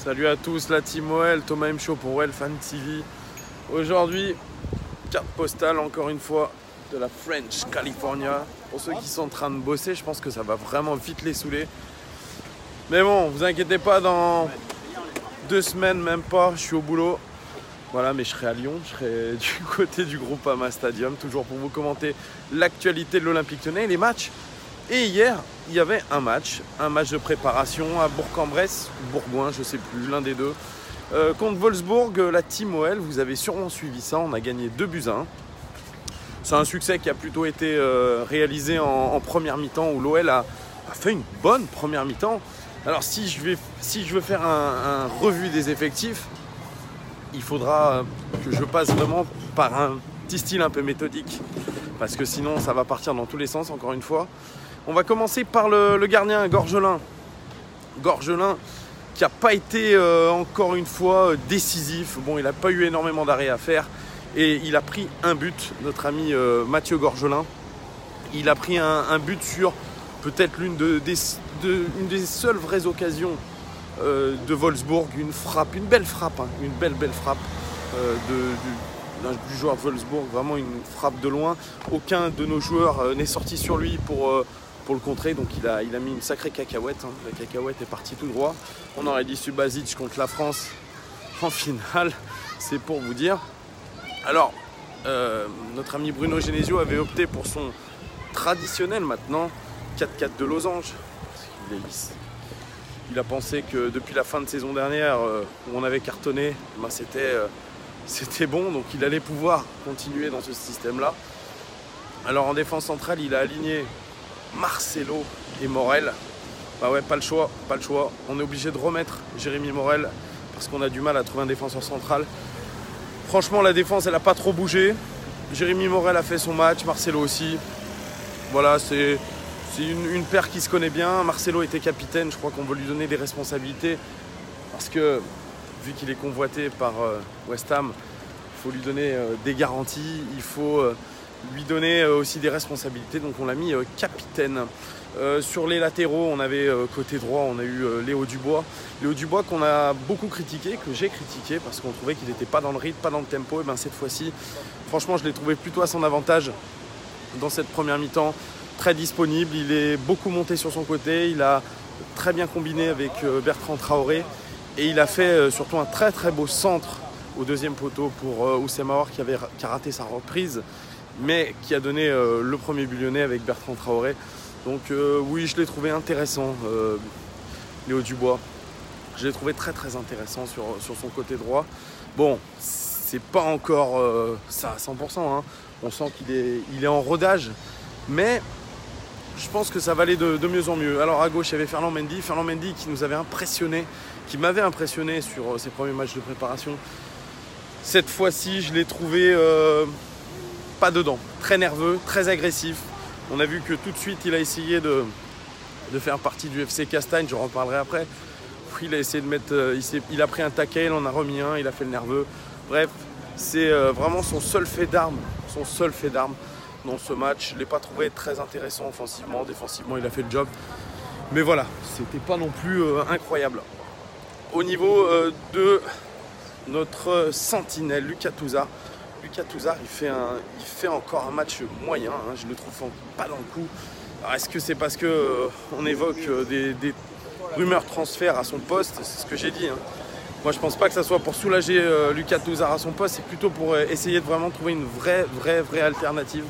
Salut à tous, la team OL, Thomas M. Show pour OL Fan TV. Aujourd'hui, carte postale encore une fois de la French California. Pour ceux qui sont en train de bosser, je pense que ça va vraiment vite les saouler. Mais bon, vous inquiétez pas, dans 2 semaines, même pas, je suis au boulot. Voilà, mais je serai à Lyon, je serai du côté du Groupama Stadium, toujours pour vous commenter l'actualité de l'Olympique Lyonnais et les matchs. Et hier, il y avait un match de préparation à Bourg-en-Bresse, Bourgoin, je ne sais plus, l'un des deux. Contre Wolfsburg, la team OL, vous avez sûrement suivi ça, on a gagné 2-1. C'est un succès qui a plutôt été réalisé en première mi-temps, où l'OL a fait une bonne première mi-temps. Alors si je veux faire un revue des effectifs, il faudra que je passe vraiment par un petit style un peu méthodique, parce que sinon ça va partir dans tous les sens, encore une fois. On va commencer par le gardien, Gorgelin. Gorgelin qui n'a pas été encore une fois décisif. Bon, il n'a pas eu énormément d'arrêts à faire et il a pris un but, notre ami Mathieu Gorgelin. Il a pris un but sur peut-être l'une des seules vraies occasions de Wolfsburg. Une belle frappe, hein, une belle frappe du joueur de Wolfsburg, vraiment une frappe de loin. Aucun de nos joueurs n'est sorti sur lui pour le contrer, donc il a mis une sacrée cacahuète, hein. La cacahuète est partie tout droit. On aurait dit Subasic contre la France en finale, c'est pour vous dire. Alors, notre ami Bruno Genesio avait opté pour son traditionnel maintenant 4-4 de losange. Il a pensé que depuis la fin de saison dernière, où on avait cartonné, ben c'était bon, donc il allait pouvoir continuer dans ce système-là. Alors en défense centrale, il a aligné Marcelo et Morel. Bah ouais, pas le choix. On est obligé de remettre Jérémy Morel parce qu'on a du mal à trouver un défenseur central. Franchement, la défense, elle n'a pas trop bougé. Jérémy Morel a fait son match, Marcelo aussi. Voilà, c'est une paire qui se connaît bien. Marcelo était capitaine, je crois qu'on veut lui donner des responsabilités parce que vu qu'il est convoité par West Ham, il faut lui donner des garanties, il faut lui donner aussi des responsabilités, donc on l'a mis capitaine. Sur les latéraux, on avait côté droit, on a eu Léo Dubois. Léo Dubois qu'on a beaucoup critiqué, que j'ai critiqué parce qu'on trouvait qu'il n'était pas dans le rythme, pas dans le tempo. Et bien cette fois-ci, franchement, je l'ai trouvé plutôt à son avantage dans cette première mi-temps. Très disponible, il est beaucoup monté sur son côté, il a très bien combiné avec Bertrand Traoré et il a fait surtout un très beau centre au deuxième poteau pour Oussem Aouar qui a raté sa reprise, mais qui a donné le premier but lyonnais avec Bertrand Traoré. Donc oui, je l'ai trouvé intéressant, Léo Dubois. Je l'ai trouvé très intéressant sur son côté droit. Bon, c'est pas encore ça à 100%, hein. On sent qu'il est en rodage, mais je pense que ça va aller de mieux en mieux. Alors à gauche, il y avait Ferland Mendy qui nous avait impressionné, qui m'avait impressionné sur ses premiers matchs de préparation. Cette fois-ci, je l'ai trouvé pas dedans, très nerveux, très agressif. On a vu que tout de suite, il a essayé de faire partie du FC Castagne, j'en reparlerai après. Il a essayé de mettre, il a pris un tackle, on a remis un, il a fait le nerveux. Bref, c'est vraiment son seul fait d'arme dans ce match. Je ne l'ai pas trouvé très intéressant offensivement, défensivement, il a fait le job. Mais voilà, c'était pas non plus incroyable. Au niveau de notre sentinelle, Lucas Touzard, il fait encore un match moyen, hein. Je le trouve pas dans le coup. Alors, est-ce que c'est parce qu'on évoque des rumeurs transfert à son poste? C'est ce que j'ai dit, hein. Moi, je pense pas que ça soit pour soulager Lucas Touzard à son poste, c'est plutôt pour essayer de vraiment trouver une vraie alternative.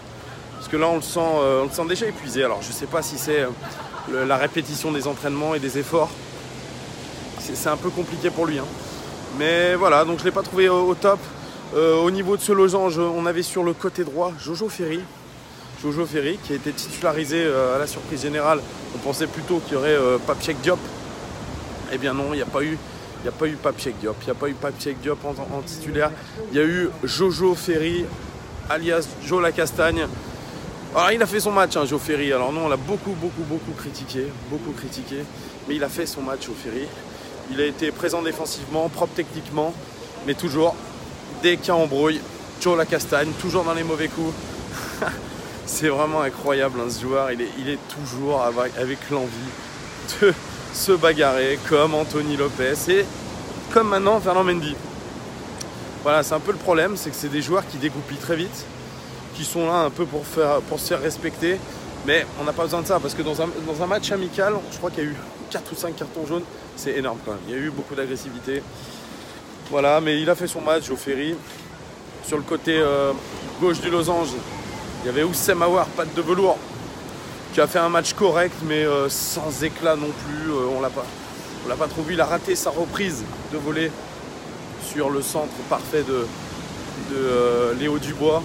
Parce que là, on le sent déjà épuisé. Alors, je sais pas si c'est la répétition des entraînements et des efforts. C'est un peu compliqué pour lui, hein. Mais voilà, donc je l'ai pas trouvé au top. Au niveau de ce losange, on avait sur le côté droit Jojo Ferry qui a été titularisé à la surprise générale. On pensait plutôt qu'il y aurait Pape Cheikh Diop. Eh bien non, il n'y a pas eu Pape Cheikh Diop. Il n'y a pas eu Pape Cheikh Diop en titulaire. Il y a eu Jojo Ferry, alias Joe la Castagne. Alors il a fait son match, hein, Joe Ferry. Alors non, on l'a beaucoup critiqué. Mais il a fait son match, Joe Ferry. Il a été présent défensivement, propre techniquement. Mais toujours, dès qu'il y a embrouille, Joe la Castagne, toujours dans les mauvais coups. C'est vraiment incroyable, hein, ce joueur. Il est toujours avec l'envie de se bagarrer comme Anthony Lopez. Et comme maintenant Ferland Mendy. Voilà, c'est un peu le problème, c'est que c'est des joueurs qui dégoupillent très vite, qui sont là un peu pour se faire respecter, mais on n'a pas besoin de ça, parce que dans un match amical, je crois qu'il y a eu 4 ou 5 cartons jaunes, c'est énorme quand même, il y a eu beaucoup d'agressivité. Voilà, mais il a fait son match, Joe Ferry. Sur le côté gauche du losange, il y avait Oussem Aouar, patte de velours, qui a fait un match correct, mais sans éclat non plus, on l'a pas trop vu, il a raté sa reprise de volée sur le centre parfait de Léo Dubois.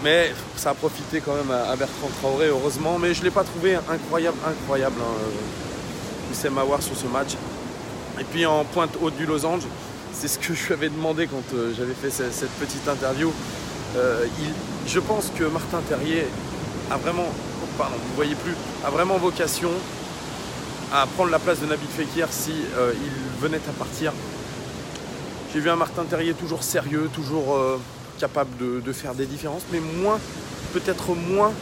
Mais ça a profité quand même à Bertrand Traoré, heureusement. Mais je ne l'ai pas trouvé incroyable Oussem Aouar sur ce match. Et puis en pointe haute du losange, c'est ce que je lui avais demandé quand j'avais fait cette petite interview. Je pense que Martin Terrier a vraiment, vous voyez plus, a vraiment vocation à prendre la place de Nabil Fekir si il venait à partir. J'ai vu un Martin Terrier toujours sérieux, toujours capable de faire des différences, mais peut-être moins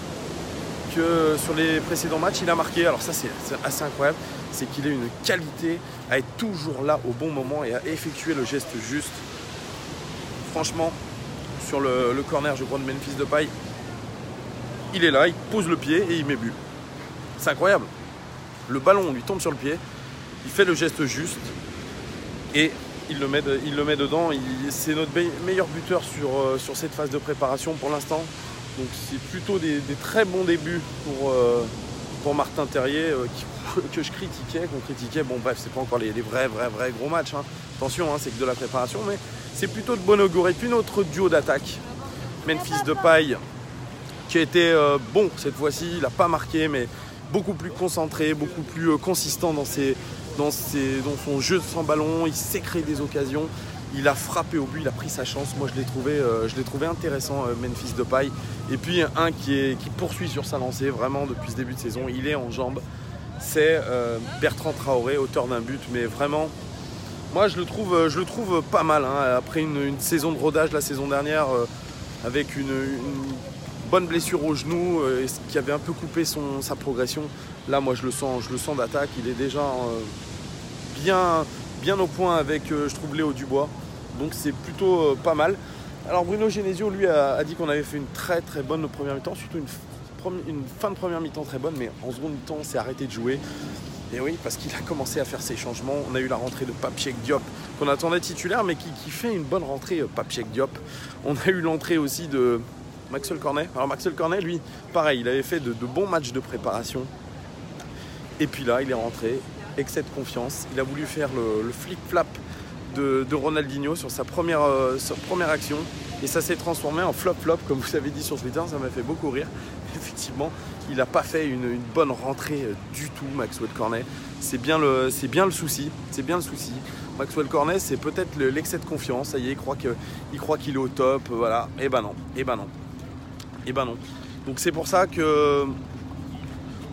que sur les précédents matchs. Il a marqué, alors ça c'est assez incroyable, c'est qu'il a une qualité à être toujours là au bon moment et à effectuer le geste juste. Franchement, sur le corner, je crois, de Memphis Depay, il est là, il pose le pied et il met but. C'est incroyable. Le ballon lui tombe sur le pied, il fait le geste juste et il le met dedans. C'est notre meilleur buteur sur cette phase de préparation pour l'instant. Donc c'est plutôt des très bons débuts pour Martin Terrier que je critiquais, qu'on critiquait. Bon bref, c'est pas encore les vrais gros matchs. Hein. Attention, hein, c'est que de la préparation, mais c'est plutôt de bon augure. Et puis notre duo d'attaque, Memphis Depay, qui a été bon cette fois-ci. Il n'a pas marqué, mais beaucoup plus concentré, beaucoup plus consistant dans son jeu sans ballon. Il sait créer des occasions. Il a frappé au but, il a pris sa chance. Moi, je l'ai trouvé intéressant, Memphis Depay. Et puis, un qui poursuit sur sa lancée, vraiment, depuis ce début de saison. Il est en jambes. C'est Bertrand Traoré, auteur d'un but. Mais vraiment, moi, je le trouve pas mal. Hein. Après une saison de rodage la saison dernière, avec une bonne blessure au genou, qui avait un peu coupé sa progression. Là, moi, je le sens d'attaque. Il est déjà bien au point avec, je trouve, Léo Dubois. Donc c'est plutôt pas mal. Alors Bruno Genesio, lui, a dit qu'on avait fait une très bonne première mi-temps, surtout une fin de première mi-temps très bonne, mais en seconde mi-temps, on s'est arrêté de jouer. Et oui, parce qu'il a commencé à faire ses changements. On a eu la rentrée de Pape Cheikh Diop, qu'on attendait titulaire, mais qui fait une bonne rentrée, Pape Cheikh Diop. On a eu l'entrée aussi de Maxwell Cornet. Alors Maxwell Cornet, lui, pareil, il avait fait de bons matchs de préparation. Et puis là, il est rentré, excès de confiance. Il a voulu faire le flic-flap de Ronaldinho sur sa première action. Et ça s'est transformé en flop-flop, comme vous avez dit sur Twitter. Ça m'a fait beaucoup rire. Effectivement, il n'a pas fait une bonne rentrée du tout, Maxwell Cornet. C'est bien le souci. C'est bien le souci. Maxwell Cornet, c'est peut-être l'excès de confiance. Ça y est, il croit qu'il est au top. Voilà. Et ben non. Donc c'est pour ça que...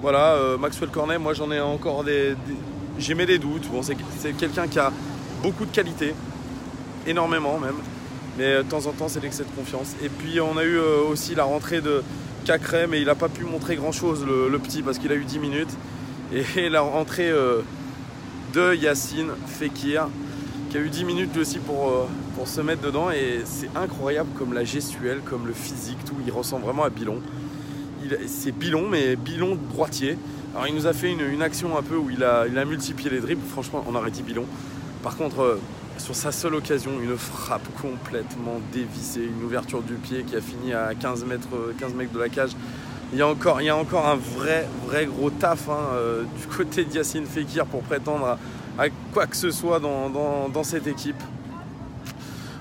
Voilà, Maxwell Cornet, moi j'en ai encore j'émets des doutes. Bon, c'est quelqu'un qui a beaucoup de qualité, énormément même, mais de temps en temps c'est l'excès de confiance. Et puis on a eu aussi la rentrée de Cacré, mais il n'a pas pu montrer grand chose le petit, parce qu'il a eu 10 minutes. Et la rentrée de Yacine Fekir, qui a eu 10 minutes lui aussi pour se mettre dedans. Et c'est incroyable comme la gestuelle, comme le physique, tout, il ressemble vraiment à Bilon. C'est Bilon, mais Bilon droitier. Alors il nous a fait une action un peu où il a multiplié les dribbles. Franchement, on aurait dit Bilon. Par contre, sur sa seule occasion, une frappe complètement dévissée, une ouverture du pied qui a fini à 15 mètres de la cage. Il y a encore un vrai gros taf du côté de Yacine Fekir pour prétendre à quoi que ce soit dans cette équipe.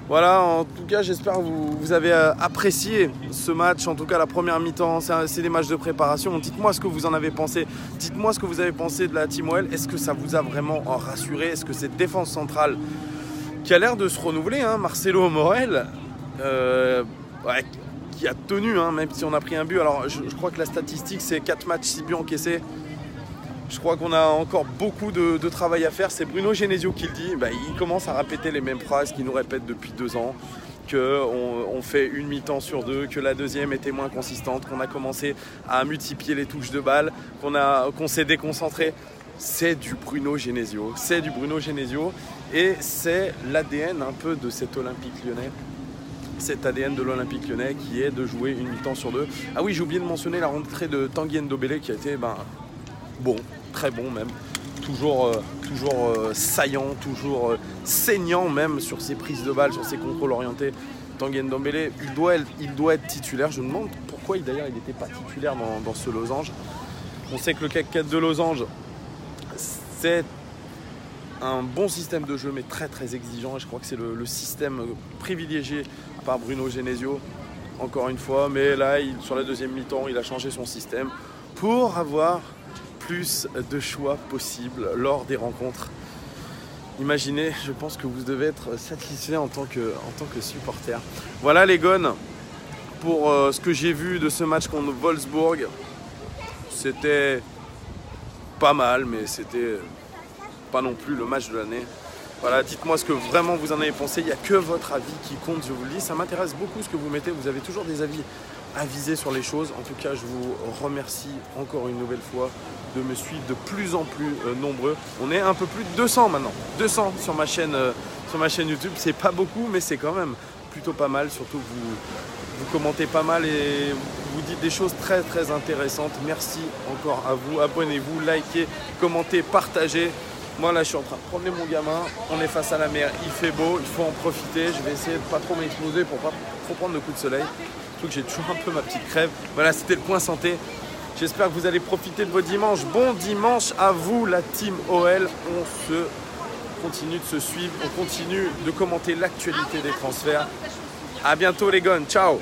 Voilà, en tout cas, j'espère que vous avez apprécié ce match, en tout cas la première mi-temps. C'est des matchs de préparation. Dites-moi ce que vous en avez pensé. Dites-moi ce que vous avez pensé de la Team OL. Est-ce que ça vous a vraiment rassuré? Est-ce que cette défense centrale qui a l'air de se renouveler, Marcelo Morel, qui a tenu, même si on a pris un but. Alors, je crois que la statistique, c'est 4 matchs, 6 buts encaissés. Je crois qu'on a encore beaucoup de travail à faire. C'est Bruno Genesio qui le dit. Il commence à répéter les mêmes phrases qu'il nous répète depuis 2 ans. Qu'on fait une mi-temps sur 2, que la deuxième était moins consistante, qu'on a commencé à multiplier les touches de balle, qu'on s'est déconcentré. c'est du Bruno Genesio. C'est du Bruno Genesio et c'est l'ADN un peu de cet Olympique Lyonnais. Cet ADN de l'Olympique Lyonnais qui est de jouer une mi-temps sur deux. Ah oui, j'ai oublié de mentionner la rentrée de Tanguy Ndombele qui a été bon, très bon même. Toujours saillant, toujours saignant même sur ses prises de balles, sur ses contrôles orientés. Tanguy Ndombele, il doit être titulaire. Je me demande pourquoi d'ailleurs il n'était pas titulaire dans ce losange. On sait que le CAC 4 de Losange, c'est un bon système de jeu mais très très exigeant et je crois que c'est le système privilégié par Bruno Genesio encore une fois, mais là sur la deuxième mi-temps il a changé son système pour avoir plus de choix possibles lors des rencontres. Imaginez, je pense que vous devez être satisfait en tant que supporter. Voilà les gones pour ce que j'ai vu de ce match contre Wolfsburg. C'était pas mal mais c'était pas non plus le match de l'année. Voilà, dites-moi ce que vraiment vous en avez pensé. Il n'y a que votre avis qui compte, je vous le dis. Ça m'intéresse beaucoup ce que vous mettez. Vous avez toujours des avis avisés sur les choses. En tout cas, je vous remercie encore une nouvelle fois de me suivre de plus en plus nombreux. On est un peu plus de 200 maintenant. 200 sur ma chaîne YouTube. C'est pas beaucoup, mais c'est quand même plutôt pas mal. Surtout que vous commentez pas mal et vous dites des choses très très intéressantes. Merci encore à vous. Abonnez-vous, likez, commentez, partagez. Moi là je suis en train de promener mon gamin, on est face à la mer, il fait beau, il faut en profiter, je vais essayer de pas trop m'exposer pour pas trop prendre le coup de soleil, surtout que j'ai toujours un peu ma petite crève. Voilà, c'était le point santé, j'espère que vous allez profiter de vos dimanches. Bon dimanche à vous la team OL, on continue de se suivre, on continue de commenter l'actualité des transferts. À bientôt les gones, ciao.